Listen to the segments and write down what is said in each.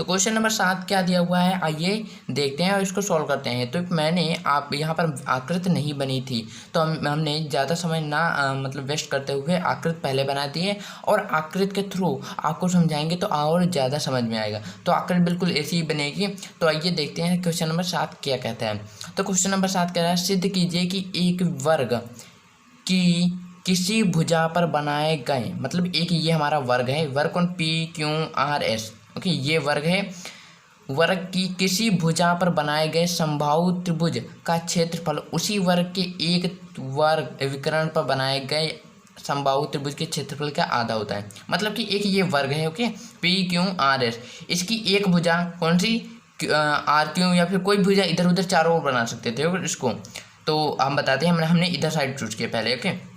तो question number 7 क्या दिया हुआ है, आइए देखते हैं और इसको सॉल्व करते हैं। तो मैंने आप यहाँ पर आकृति नहीं बनी थी, तो हमने ज़्यादा समय ना मतलब वेस्ट करते हुए आकृति पहले बना दी है, और आकृति के थ्रू आपको समझाएंगे तो और ज़्यादा समझ में आएगा। तो आकृति बिल्कुल ऐसी ही बनेगी। तो आइए देखते हैं क्वेश्चन नंबर 7 क्या कहता है। तो क्वेश्चन नंबर 7 कह रहा है, सिद्ध कीजिए कि एक वर्ग की किसी भुजा पर बनाए गए, मतलब एक ये हमारा वर्ग है, वर्ग कौन, PQRS, ओके, ये वर्ग है। वर्ग की किसी भुजा पर बनाए गए समबाहु त्रिभुज का क्षेत्रफल उसी वर्ग के एक वर्ग विकर्ण पर बनाए गए समबाहु त्रिभुज के क्षेत्रफल का आधा होता है। मतलब कि एक ये वर्ग है, ओके, PQRS, इसकी एक भुजा कौन सी, RQ, या फिर कोई भुजा इधर उधर चारों ओर बना सकते थे इसको। तो हम बताते हैं, हमने इधर साइड चूज किया पहले, ओके।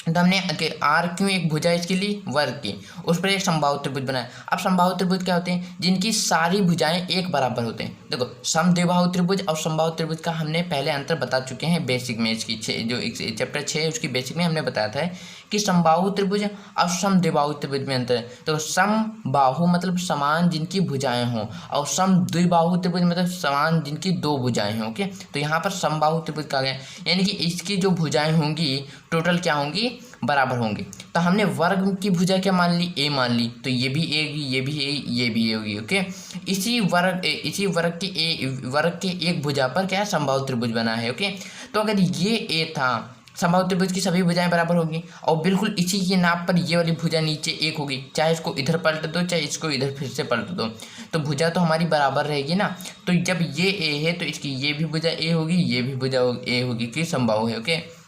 तो हमने RQ एक भुजा इसके लिए वर्ग की, उस पर एक समबाहु त्रिभुज बनाया। अब समबाहु त्रिभुज क्या होते हैं, जिनकी सारी भुजाएं एक बराबर होते हैं। देखो, समद्विबाहु त्रिभुज और समबाहु त्रिभुज का हमने पहले अंतर बता चुके हैं बेसिक में, इसकी जो चैप्टर 6 है उसकी बेसिक में हमने बताया था कि समबाहु त्रिभुज और समद्विबाहु त्रिभुज में अंतर है। तो समबाहु मतलब समान जिनकी भुजाएं हों, और समद्विबाहु त्रिभुज मतलब समान जिनकी दो भुजाएं हों, ओके। तो यहाँ पर समबाहु त्रिभुज कहा गया, यानी कि इसकी जो भुजाएं होंगी टोटल क्या होंगी, बराबर होंगी। तो हमने वर्ग की भुजा क्या मान ली, A मान ली, तो ये भी A होगी, ये भी A, ये भी A होगी, ओके। इसी वर्ग के एक भुजा पर क्या समबाहु त्रिभुज बना है, ओके। तो अगर ये A था, समबाहु त्रिभुज की सभी भुजाएं बराबर होगी, और बिल्कुल इसी के नाप पर ये वाली भुजा नीचे एक होगी, चाहे इसको इधर पलट दो चाहे इसको इधर फिर से पलट दो, तो भुजा तो हमारी बराबर रहेगी ना। तो जब ये A है तो इसकी ये भी भुजा A होगी, ये भी भुजा A होगी, कि समबाहु है, ओके।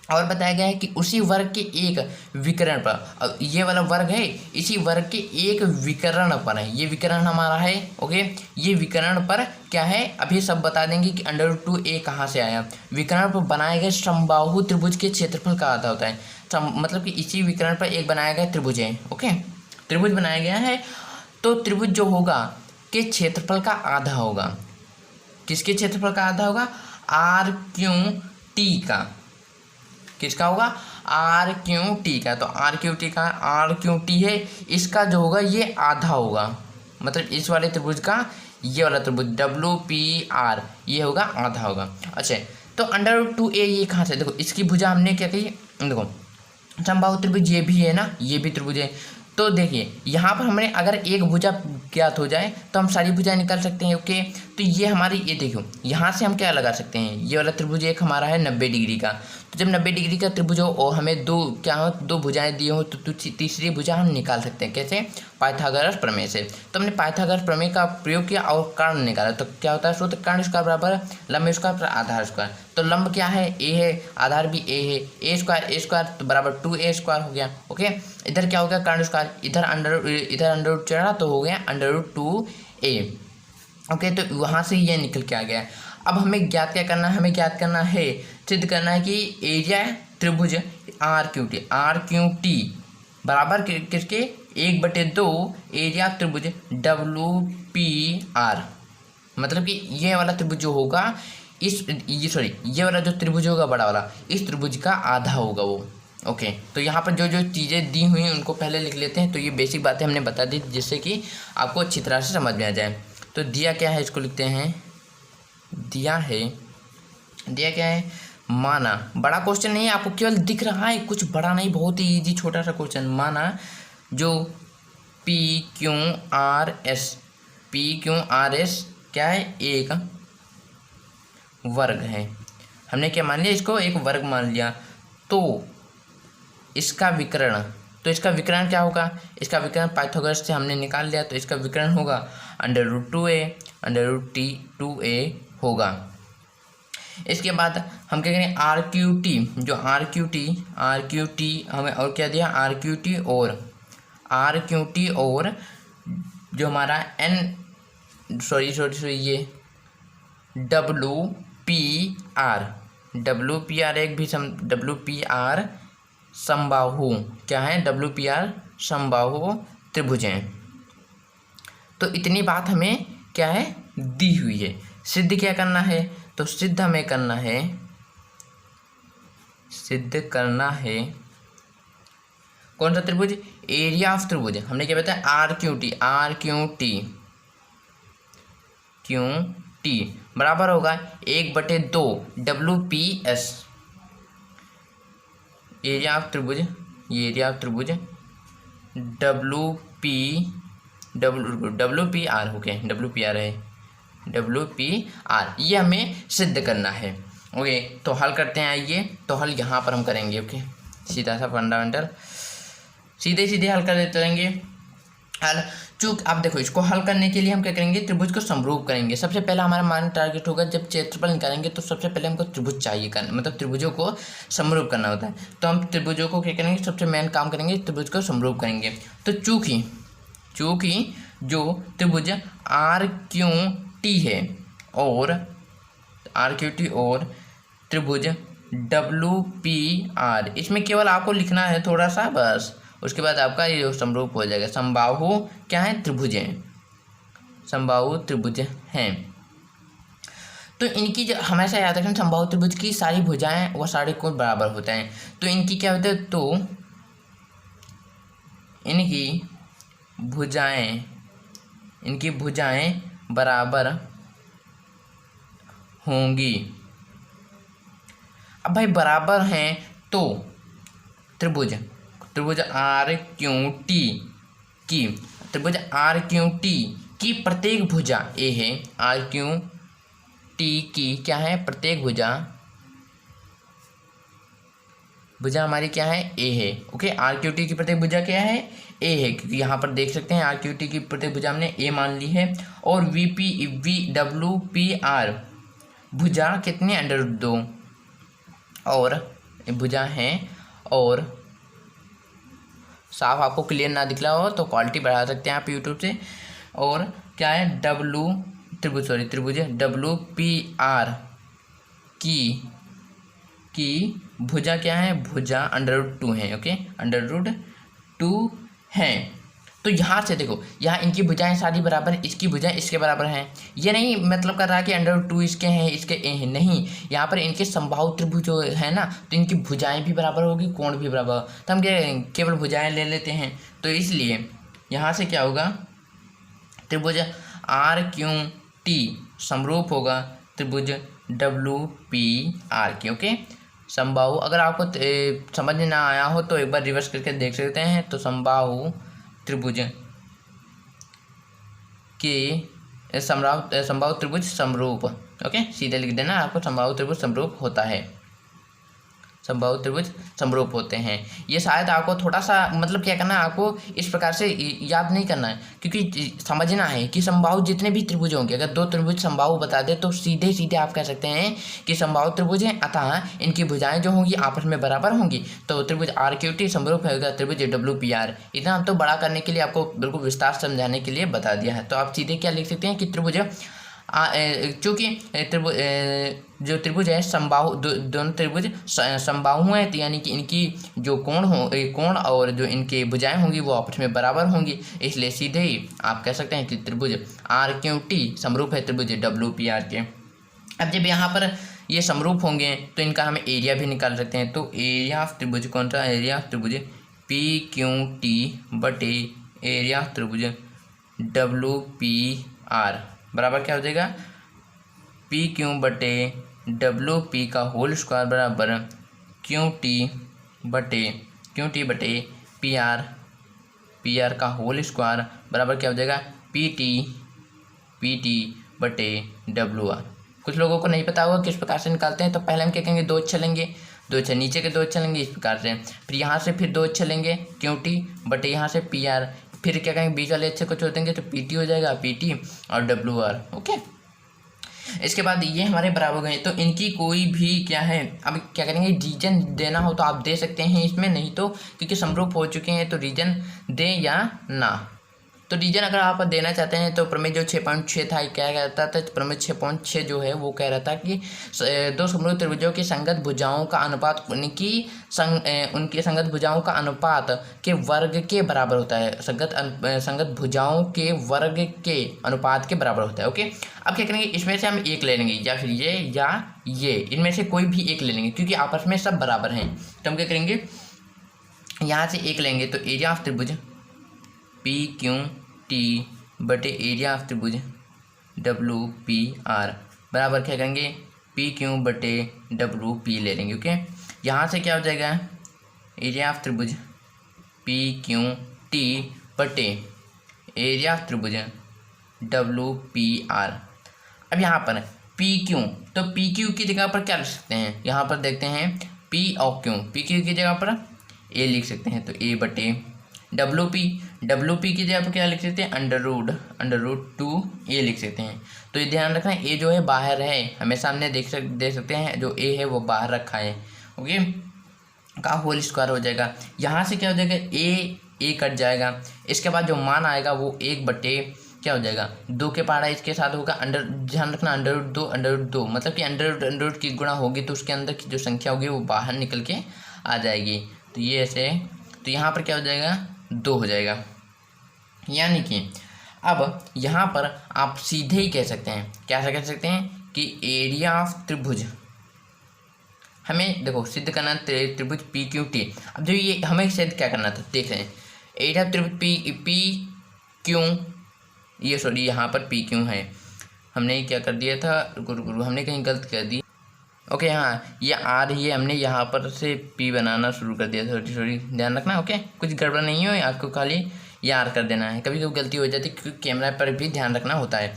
और बताया गया है कि उसी वर्ग के एक विकर्ण पर, ये वाला वर्ग है, इसी वर्ग के एक विकर्ण पर है, ये विकर्ण हमारा है, ओके। ये विकर्ण पर क्या है, अभी सब बता देंगे कि √2a कहाँ से आया। विकर्ण पर बनाए गए समबाहु त्रिभुज के क्षेत्रफल का आधा होता है। मतलब कि इसी विकर्ण पर एक बनाया गया त्रिभुज है, ओके, त्रिभुज बनाया गया है, तो त्रिभुज जो होगा के क्षेत्रफल का आधा होगा। किसके क्षेत्रफल का आधा होगा, RQT का। किसका होगा, RQT का। तो RQT है, इसका जो होगा ये आधा होगा, मतलब इस वाले त्रिभुज का ये वाला त्रिभुज WPR ये होगा, आधा होगा। अच्छा, तो √2a ये कहाँ से, देखो इसकी भुजा हमने क्या कही, देखो समबाहु त्रिभुज ये भी है ना, ये भी त्रिभुज है। तो देखिए यहाँ पर हमने अगर एक भुजा ज्ञात हो जाए तो हम सारी भुजाएं निकाल सकते हैं, ओके। तो ये हमारी, ये देखो यहाँ से हम क्या लगा सकते हैं, ये वाला त्रिभुज एक हमारा है 90 डिग्री का। तो जब 90 डिग्री का त्रिभुज हो और हमें दो भुजाएं दी हो, तो तीसरी भुजा हम निकाल सकते हैं, कैसे, पाइथागोरस प्रमेय से। तो हमने पाइथागोरस प्रमेय का प्रयोग किया और कर्ण निकाला। तो क्या होता है सूत्र, कर्ण स्क्वायर बराबर लंब स्क्वायर पर आधार स्क्वायर। तो लंब क्या है, A है, आधार भी A है, A स्क्वायर तो बराबर 2a स्क्वायर हो गया, ओके। इधर क्या हो गया, कर्ण स्क्वायर, इधर अंडर चढ़ा तो हो गया √2a, ओके। तो वहाँ से ये निकल के आ गया। अब हमें ज्ञात क्या करना है, हमें ज्ञात करना है, सिद्ध करना है कि एरिया त्रिभुज RQT बराबर किसके, 1/2 एरिया त्रिभुज WPR। मतलब कि ये वाला त्रिभुज जो होगा ये वाला जो त्रिभुज होगा बड़ा वाला, इस त्रिभुज का आधा होगा वो, ओके। तो यहाँ पर जो जो चीज़ें दी हुई हैं उनको पहले लिख लेते हैं। तो ये बेसिक बातें हमने बता दी जिससे कि आपको अच्छी तरह से समझ में आ जाए। तो दिया क्या है, इसको लिखते हैं, दिया क्या है, माना, बड़ा क्वेश्चन नहीं है, आपको केवल दिख रहा है, कुछ बड़ा नहीं, बहुत ही इजी छोटा सा क्वेश्चन। माना जो PQRS क्या है, एक वर्ग है। हमने क्या मान लिया, इसको एक वर्ग मान लिया। तो इसका विकर्ण क्या होगा, इसका विकर्ण पाइथागोरस से हमने निकाल लिया, तो इसका विकर्ण होगा √2a होगा। इसके बाद हम क्या करें, RQT हमें और क्या दिया, RQT और जो हमारा ये WPR एक भी WPR समबाहु क्या है, WPR समबाहु त्रिभुज हैं। तो इतनी बात हमें क्या है, दी हुई है। सिद्ध क्या करना है, तो सिद्ध हमें करना है कौन सा त्रिभुज, एरिया ऑफ त्रिभुज। हमने क्या बताया, RQT क्यू टी बराबर होगा 1/2 WPS, एरिया ऑफ त्रिभुज, ये एरिया ऑफ त्रिभुज WPR ओके, WPR है, WPR, ये हमें सिद्ध करना है। ओके, तो हल करते हैं आइए। तो हल यहाँ पर हम करेंगे। ओके, सीधा सा फंडामेंटल, सीधे हल कर देते रहेंगे। हल चूक आप देखो, इसको हल करने के लिए हम क्या करेंगे, त्रिभुज को समरूप करेंगे। सबसे पहला हमारा मान टारगेट होगा, जब क्षेत्रफल निकालेंगे तो सबसे पहले हमको त्रिभुज चाहिए करना, मतलब त्रिभुजों को समरूप करना होता है। तो हम त्रिभुजों को क्या करेंगे, सबसे मेन काम करेंगे, त्रिभुज को समरूप करेंगे। तो चूंकि जो त्रिभुज RQT है और RQT और त्रिभुज WPR, इसमें केवल आपको लिखना है थोड़ा सा बस, उसके बाद आपका ये समरूप हो जाएगा। समबाहु क्या है, त्रिभुज हैं, समबाहु त्रिभुज हैं। तो इनकी जो हमेशा याद रखना, समबाहु त्रिभुज की सारी भुजाएं वो सारे कोण बराबर होते हैं। तो इनकी क्या होता है, तो इनकी भुजाएं बराबर होंगी। अब भाई बराबर हैं तो त्रिभुज RQT की प्रत्येक भुजा ए है, RQT की क्या है, प्रत्येक भुजा हमारी क्या है, ए है। ओके, RQT की प्रत्येक भुजा क्या है, ए है, क्योंकि यहाँ पर देख सकते हैं RQT की प्रत्येक भुजा हमने ए मान ली है। और WPR भुजा कितने, √2 और भुजा हैं। और साफ आपको क्लियर ना दिख रहा हो तो क्वालिटी बढ़ा सकते हैं आप यूट्यूब से। और क्या है, त्रिभुज WPR की भुजा क्या है, भुजा √2 है। ओके, √2 है। तो यहाँ से देखो, यहाँ इनकी भुजाएं सारी बराबर, इसकी भुजाएं इसके बराबर हैं। ये नहीं मतलब कर रहा कि √2 इसके हैं, इसके ए हैं, नहीं, यहाँ पर इनके समबाहु त्रिभुज जो है ना, तो इनकी भुजाएं भी बराबर होगी, कोण भी बराबर। तो हम क्या केवल भुजाएं ले लेते हैं। तो इसलिए यहाँ से क्या होगा, त्रिभुज RQT समरूप होगा त्रिभुज WPR के। ओके, समबाहु, अगर आपको समझ में ना आया हो तो एक बार रिवर्स करके देख सकते हैं। तो समबाहु त्रिभुज के समबाहु त्रिभुज समरूप, ओके, सीधे लिख देना आपको, समबाहु त्रिभुज समरूप होता है, समबाहु त्रिभुज समरूप होते हैं। ये शायद आपको थोड़ा सा मतलब क्या करना है, आपको इस प्रकार से याद नहीं करना है, क्योंकि समझना है कि समबाहु जितने भी त्रिभुज होंगे, अगर 2 त्रिभुज समबाहु बता दे तो सीधे आप कह सकते हैं कि समबाहु त्रिभुज हैं, अतः इनकी भुजाएं जो होंगी आपस में बराबर होंगी। तो त्रिभुज RQT समरूप होगा त्रिभुज WPR। इतना हम तो बड़ा करने के लिए, आपको बिल्कुल विस्तार समझाने के लिए बता दिया है। तो आप सीधे क्या लिख सकते हैं कि त्रिभुज, चूँकि जो त्रिभुज है समबाहु, दोनों त्रिभुज समबाहु हैं, तो यानी कि इनकी जो कोण और जो इनके भुजाएं होंगी वो आपस में बराबर होंगी। इसलिए सीधे ही आप कह सकते हैं कि त्रिभुज RQT समरूप है त्रिभुज WPR के। अब जब यहाँ पर ये समरूप होंगे तो इनका हमें एरिया भी निकाल सकते हैं। तो एरिया ऑफ त्रिभुज कौन सा, एरिया ऑफ त्रिभुज PQT बटे एरिया ऑफ त्रिभुज WPR बराबर क्या हो जाएगा, PQ बटे WP का होल स्क्वायर बराबर QT बटे PR का होल स्क्वायर बराबर क्या हो जाएगा, PT बटे WR। कुछ लोगों को नहीं पता होगा किस प्रकार से निकालते हैं। तो पहले हम क्या कहेंगे, 2 चलेंगे, 2 अच्छे नीचे के 2 अच्छे लेंगे इस प्रकार से, फिर यहाँ से फिर 2 अच्छे लेंगे QT बटे यहाँ से PR, फिर क्या कहेंगे बीच वाले अच्छे को छोड़ देंगे तो PT हो जाएगा, PT और WR। ओके, इसके बाद ये हमारे बराबर गए। तो इनकी कोई भी क्या है, अब क्या करेंगे, रीजन देना हो तो आप दे सकते हैं इसमें, नहीं तो क्योंकि समरूप हो चुके हैं तो रीजन दें या ना। तो रीजन अगर आप देना चाहते हैं तो प्रमेय जो 6.6 था क्या कहता था, प्रमेय 6.6 जो है वो कह रहा था कि 2 समरूप त्रिभुजों की संगत भुजाओं का अनुपात उनकी संगत भुजाओं का अनुपात के वर्ग के बराबर होता है, संगत भुजाओं के वर्ग के अनुपात के बराबर होता है। ओके, अब क्या करेंगे, इसमें से हम एक ले लेंगे, या फिर ये या ये, इनमें से कोई भी एक ले लेंगे क्योंकि आपस में सब बराबर हैं। तो हम क्या करेंगे, यहाँ से एक लेंगे तो एरिया ऑफ त्रिभुज PQT बटे एरिया ऑफ त्रिभुज WPR बराबर क्या करेंगे PQ/WP ले लेंगे। ओके, यहाँ से क्या हो जाएगा एरिया ऑफ त्रिभुज PQT बटे एरिया ऑफ त्रिभुज WPR। अब यहाँ पर PQ, तो PQ की जगह पर क्या लिख सकते हैं, यहाँ पर देखते हैं P और Q, PQ की जगह पर A लिख सकते हैं, तो WP की जगह पर क्या लिख सकते हैं √2A लिख सकते हैं। तो ये ध्यान रखना A जो है बाहर है, हमेशा हमने देख सकते हैं जो A है वो बाहर रखा है। ओके, का होल स्क्वायर हो जाएगा, यहाँ से क्या हो जाएगा A कट जाएगा, इसके बाद जो मान आएगा वो 1/, क्या हो जाएगा 2 के पहाड़ा इसके साथ होगा ध्यान रखना √2 मतलब कि अंडर की गुणा होगी तो उसके अंदर की जो संख्या होगी वो बाहर निकल के आ जाएगी। तो ये ऐसे, तो यहाँ पर क्या हो जाएगा 2 हो जाएगा। यानी कि अब यहाँ पर आप सीधे ही कह सकते हैं, क्या कह सकते हैं कि एरिया ऑफ त्रिभुज, हमें देखो सिद्ध करना त्रिभुज PQT। अब जो ये हमें सिद्ध क्या करना था, देख रहे हैं एरिया ऑफ त्रिभुज PQ, ये सॉरी यहाँ पर PQ है, हमने क्या कर दिया था, रुको हमने कहीं गलत कर दी। ओके, हाँ ये R ही है, हमने यहाँ पर से P बनाना शुरू कर दिया, सॉरी ध्यान रखना। ओके, कुछ गड़बड़ नहीं हो, आपको खाली ये R कर देना है, कभी कभी गलती हो जाती है क्योंकि कैमरा पर भी ध्यान रखना होता है।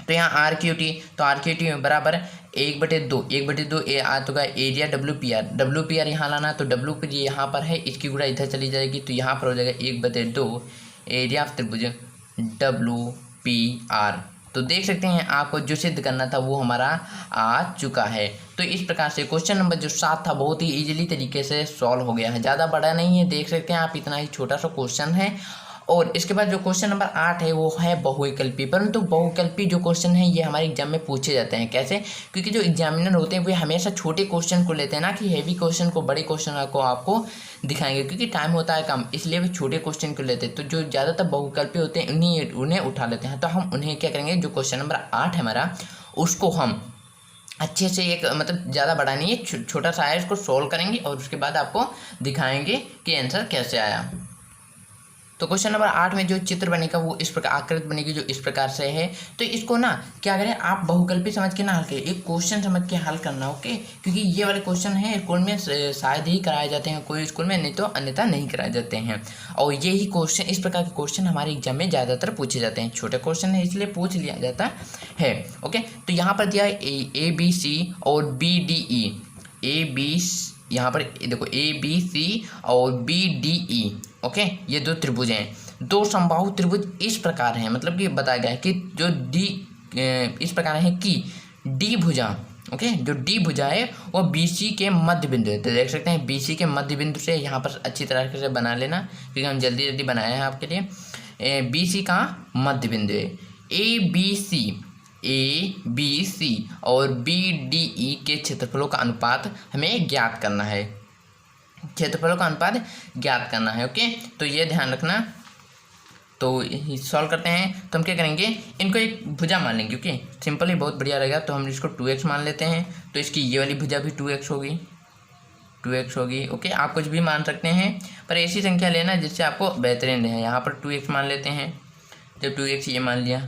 तो यहाँ RQT, तो RQT बराबर 1/2 ए आ तो का एरिया WPR यहाँ लाना, तो WP यहाँ पर है, इसकी गुणा इधर चली जाएगी, तो यहाँ पर हो जाएगा 1/2 एरिया ऑफ त्रिभुज WPR। तो देख सकते हैं आपको जो सिद्ध करना था वो हमारा आ चुका है। तो इस प्रकार से क्वेश्चन नंबर जो 7 था बहुत ही इजीली तरीके से सॉल्व हो गया है, ज़्यादा बड़ा नहीं है, देख सकते हैं आप, इतना ही छोटा सा क्वेश्चन है। और इसके बाद जो क्वेश्चन नंबर 8 है वो है बहुविकल्पी, परंतु बहुविकल्पी जो क्वेश्चन है ये हमारे एग्जाम में पूछे जाते हैं। कैसे, क्योंकि जो एग्जामिनर होते हैं वो हमेशा छोटे क्वेश्चन को लेते हैं, ना कि हैवी क्वेश्चन को, बड़े क्वेश्चन को आपको दिखाएंगे, क्योंकि टाइम होता है कम, इसलिए वे छोटे क्वेश्चन को लेते हैं। तो जो ज़्यादातर बहुविकल्पी होते हैं उन्हें उठा लेते हैं। तो हम उन्हें क्या करेंगे, जो क्वेश्चन नंबर 8 है हमारा, उसको हम अच्छे से एक मतलब ज़्यादा बड़ा नहीं है, छोटा सा है, उसको सोल्व करेंगे और उसके बाद आपको दिखाएंगे कि आंसर कैसे आया। तो क्वेश्चन नंबर 8 में जो चित्र बनेगा वो इस प्रकार आकृति बनेगी जो इस प्रकार से है। तो इसको ना क्या करें, आप बहुविकल्पी समझ के ना हल करें, एक क्वेश्चन समझ के हल करना। ओके, क्योंकि ये वाले क्वेश्चन है स्कूल में शायद ही कराए जाते हैं, कोई स्कूल में, नहीं तो अन्यथा नहीं कराए जाते हैं। और यही क्वेश्चन, इस प्रकार के क्वेश्चन हमारे एग्जाम में ज़्यादातर पूछे जाते हैं, छोटे क्वेश्चन है इसलिए पूछ लिया जाता है। ओके, तो यहाँ पर दिया ABC और BDE, यहाँ पर देखो ABC और BDE। ओके, ये दो त्रिभुज हैं, दो समबाहु त्रिभुज इस प्रकार हैं, मतलब कि बताया गया है कि जो D इस प्रकार है कि D भुजा, ओके, जो D भुजा है वो BC के मध्य बिंदु है। तो देख सकते हैं BC के मध्य बिंदु से यहाँ पर अच्छी तरह से बना लेना, क्योंकि हम जल्दी जल्दी बनाए हैं आपके लिए। BC का मध्य बिंदु है, ABC और BDE के क्षेत्रफलों का अनुपात हमें ज्ञात करना है, क्षेत्रफलों का अनुपात ज्ञात करना है। ओके, तो ये ध्यान रखना। तो सॉल्व करते हैं, तो हम क्या करेंगे, इनको एक भुजा मान लेंगे। ओके, सिंपल ही बहुत बढ़िया रहेगा। तो हम इसको 2x मान लेते हैं, तो इसकी ये वाली भुजा भी 2x होगी। ओके, आप कुछ भी मान सकते हैं, पर ऐसी संख्या लेना जिससे आपको बेहतरीन रहे। यहाँ पर 2x मान लेते हैं, जब 2x ये मान लिया,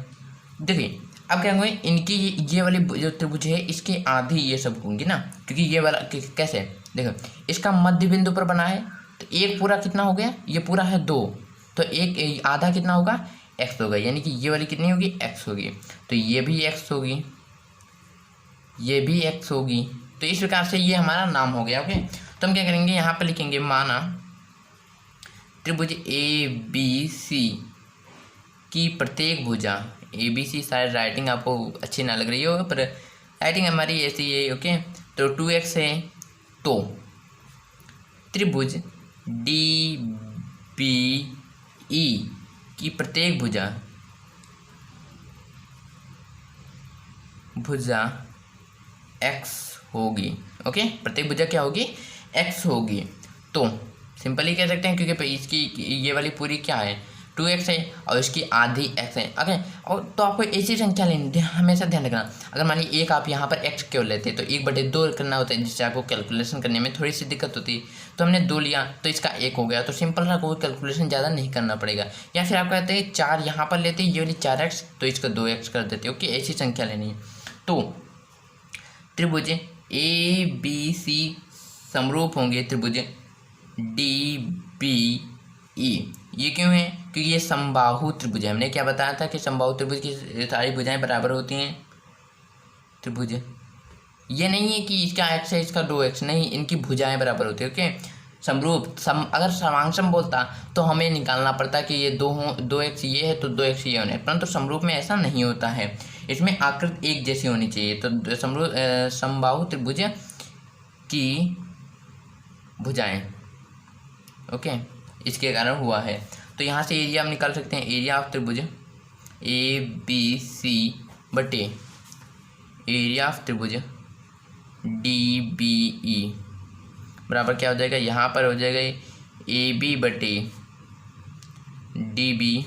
देखिए अब क्या होंगे, इनकी ये वाली जो त्रिभुज है इसकी आधी ये सब होंगी ना, क्योंकि ये वाला कैसे, देखो इसका मध्य बिंदु पर बना है, तो एक पूरा कितना हो गया, ये पूरा है 2, तो एक आधा कितना होगा, x होगा, यानी कि ये वाली कितनी होगी, x होगी, तो ये भी x होगी, ये भी x होगी। तो इस प्रकार से ये हमारा नाम हो गया। ओके, तो हम क्या करेंगे, यहाँ पर लिखेंगे माना त्रिभुज ABC की प्रत्येक भुजा, ABC शायद राइटिंग आपको अच्छी ना लग रही हो, पर राइटिंग हमारी ऐसी है। ओके, तो 2x है, तो त्रिभुज DBE की प्रत्येक भुजा x होगी। ओके, प्रत्येक भुजा क्या होगी, x होगी। तो सिंपली कह सकते हैं, क्योंकि इसकी ये वाली पूरी क्या है, 2x है और इसकी आधी x है। ओके, और तो आपको ऐसी संख्या लेनी हमेशा ध्यान रखना। अगर मान लीजिए एक आप यहाँ पर x क्यों लेते तो 1/2 करना होता है, जिससे आपको कैलकुलेशन करने में थोड़ी सी दिक्कत होती है। तो हमने 2 लिया तो इसका 1 हो गया, तो सिंपल सा कोई कैलकुलेशन ज़्यादा नहीं करना पड़ेगा। या फिर आप कहते हैं 4 यहाँ पर लेते हैं, ये वाली 4x तो इसका 2x कर देते हो। ओके, ऐसी संख्या लेनी है। तो त्रिभुज ए बी सी समरूप होंगे त्रिभुज डी बी ई। ये क्यों है? क्योंकि ये समबाहु त्रिभुज है। हमने क्या बताया था कि समबाहु त्रिभुज की सारी भुजाएं बराबर होती हैं। त्रिभुज ये नहीं है कि इसका x है इसका 2x, नहीं, इनकी भुजाएं बराबर होती है। ओके, समरूप अगर समांग बोलता तो हमें निकालना पड़ता कि ये 2x ये है तो 2x ये होने, परंतु समरूप में ऐसा नहीं होता है। इसमें आकृति एक जैसी होनी चाहिए। तो समबाहु त्रिभुज की भुजाएं, ओके, इसके कारण हुआ है। तो यहाँ से एरिया हम निकाल सकते हैं। एरिया ऑफ त्रिभुज ए बी सी बटे एरिया ऑफ त्रिभुज डी बी ई बराबर क्या हो जाएगा? यहाँ पर हो जाएगा ए बी बटे डी बी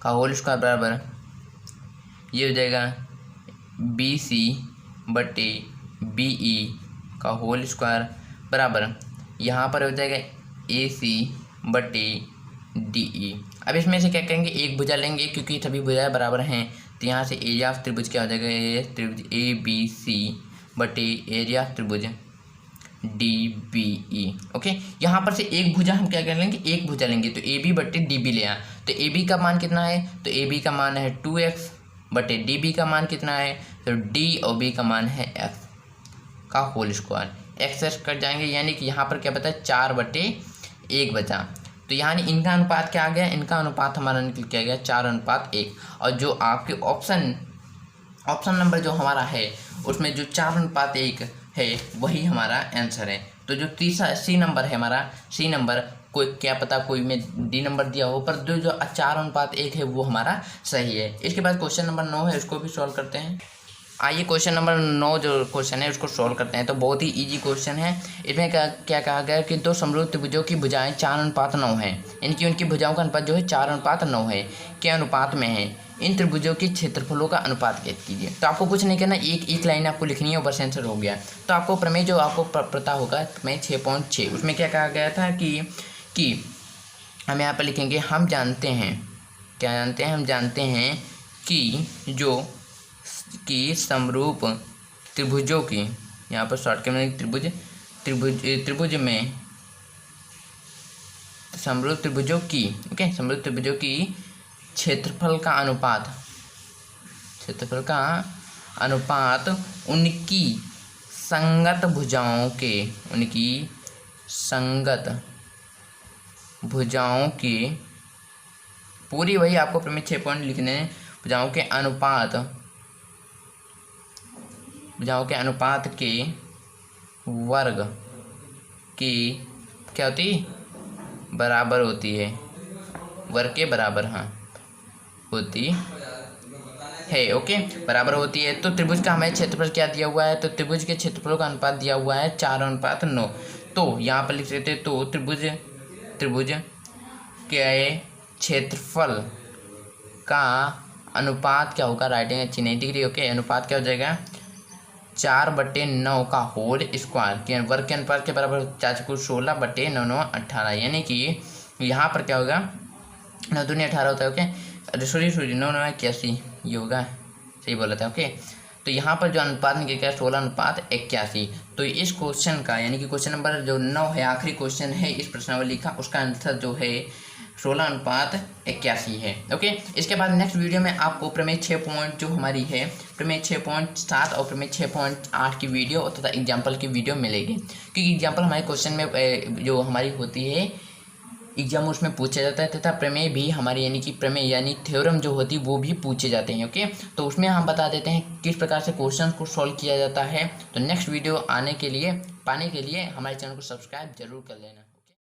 का होल स्क्वायर बराबर ये हो जाएगा बी सी बटे बी ई का होल स्क्वायर बराबर यहाँ पर हो जाएगा ए सी बटे डी ई। अब इसमें से क्या करेंगे? एक भुजा लेंगे क्योंकि सभी भुजाएं बराबर हैं। तो यहाँ से एरिया ऑफ त्रिभुज क्या हो जाएगा? त्रिभुज ए बी सी बटे एरिया ऑफ त्रिभुज डी बी ई। ओके, यहाँ पर से एक भुजा हम क्या कर लेंगे? एक भुजा लेंगे तो ए बी बटे डी बी ले आया। तो ए बी का मान कितना है? तो ए बी का मान है 2x बटे डी बी का मान कितना है? तो डी और बी का मान है x का होल स्क्वायर। एक्स कट जाएंगे, यानी कि यहाँ पर क्या बता है? 4/1 बचा। तो यानी इनका अनुपात क्या आ गया? इनका अनुपात हमारा निकल के आ गया 4:1। और जो आपके ऑप्शन नंबर जो हमारा है उसमें जो 4:1 है वही हमारा आंसर है। तो जो तीसरा सी नंबर है हमारा, सी नंबर कोई क्या पता कोई में डी नंबर दिया हो, पर जो 4:1 है वो हमारा सही है। इसके बाद क्वेश्चन नंबर 9 है, उसको भी सॉल्व करते हैं। आइए क्वेश्चन नंबर 9 जो क्वेश्चन है उसको सॉल्व करते हैं। तो बहुत ही इजी क्वेश्चन है। इसमें क्या कहा गया कि दो समरूप त्रिभुजों की भुजाएं 4:9 है, इनकी उनकी भुजाओं का अनुपात जो है 4:9 है के अनुपात में है। इन त्रिभुजों के क्षेत्रफलों का अनुपात ज्ञात कीजिए। तो आपको कुछ नहीं करना, एक लाइन आपको लिखनी है और बस आंसर हो गया। तो आपको प्रमेय जो आपको पता होगा प्रमेय 6.6, उसमें क्या कहा गया था कि हम यहाँ पर लिखेंगे हम जानते हैं, क्या जानते हैं? हम जानते हैं कि समरूप त्रिभुजों की, यहाँ पर शॉर्टकट में त्रिभुज में समरूप त्रिभुजों की, ओके, समरूप त्रिभुजों की क्षेत्रफल का अनुपात उनकी संगत भुजाओं के पूरी, वही आपको प्रमेय 6 पॉइंट लिखने हैं। भुजाओं के अनुपात के वर्ग की क्या होती? बराबर होती है। वर्ग के बराबर, हाँ, होती है। ओके, बराबर होती है। तो त्रिभुज का हमें क्षेत्रफल क्या दिया हुआ है? तो त्रिभुज के क्षेत्रफलों का अनुपात दिया हुआ है 4:9। तो यहाँ पर लिख देते हैं, तो त्रिभुज के क्षेत्रफल का अनुपात क्या होगा? राइटिंग अच्छी नहीं दिख रही। ओके, अनुपात क्या हो जाएगा? 4/9 का होल स्क्वायर, वर्ग के अनुपात के बराबर 4 16/9 18, यानी कि यहाँ पर क्या होगा? 9 दूनी 18 होता है। ओके, सॉरी 9 9 81, ये होगा, सही बोला था। ओके, तो यहाँ पर जो अनुपात निकल गया 16:81। तो इस क्वेश्चन का, यानी कि क्वेश्चन नंबर जो 9 है, आखिरी क्वेश्चन है इस प्रश्नावली का, उसका आंसर जो है 16:81 है। ओके, इसके बाद नेक्स्ट वीडियो में आपको प्रमेय 6 पॉइंट जो हमारी है, प्रमेय 6.7 और प्रमेय 6.8 की वीडियो तथा एग्जाम्पल की वीडियो मिलेगी। क्योंकि एग्जाम्पल हमारे क्वेश्चन में जो हमारी होती है एग्जाम, उसमें पूछा जाता है, तथा प्रमेय भी हमारी, यानी कि प्रमेय यानी थ्योरम जो होती है वो भी पूछे जाते हैं। ओके, तो उसमें हम बता देते हैं किस प्रकार से क्वेश्चन को सॉल्व किया जाता है। तो नेक्स्ट वीडियो पाने के लिए हमारे चैनल को सब्सक्राइब जरूर कर लेना।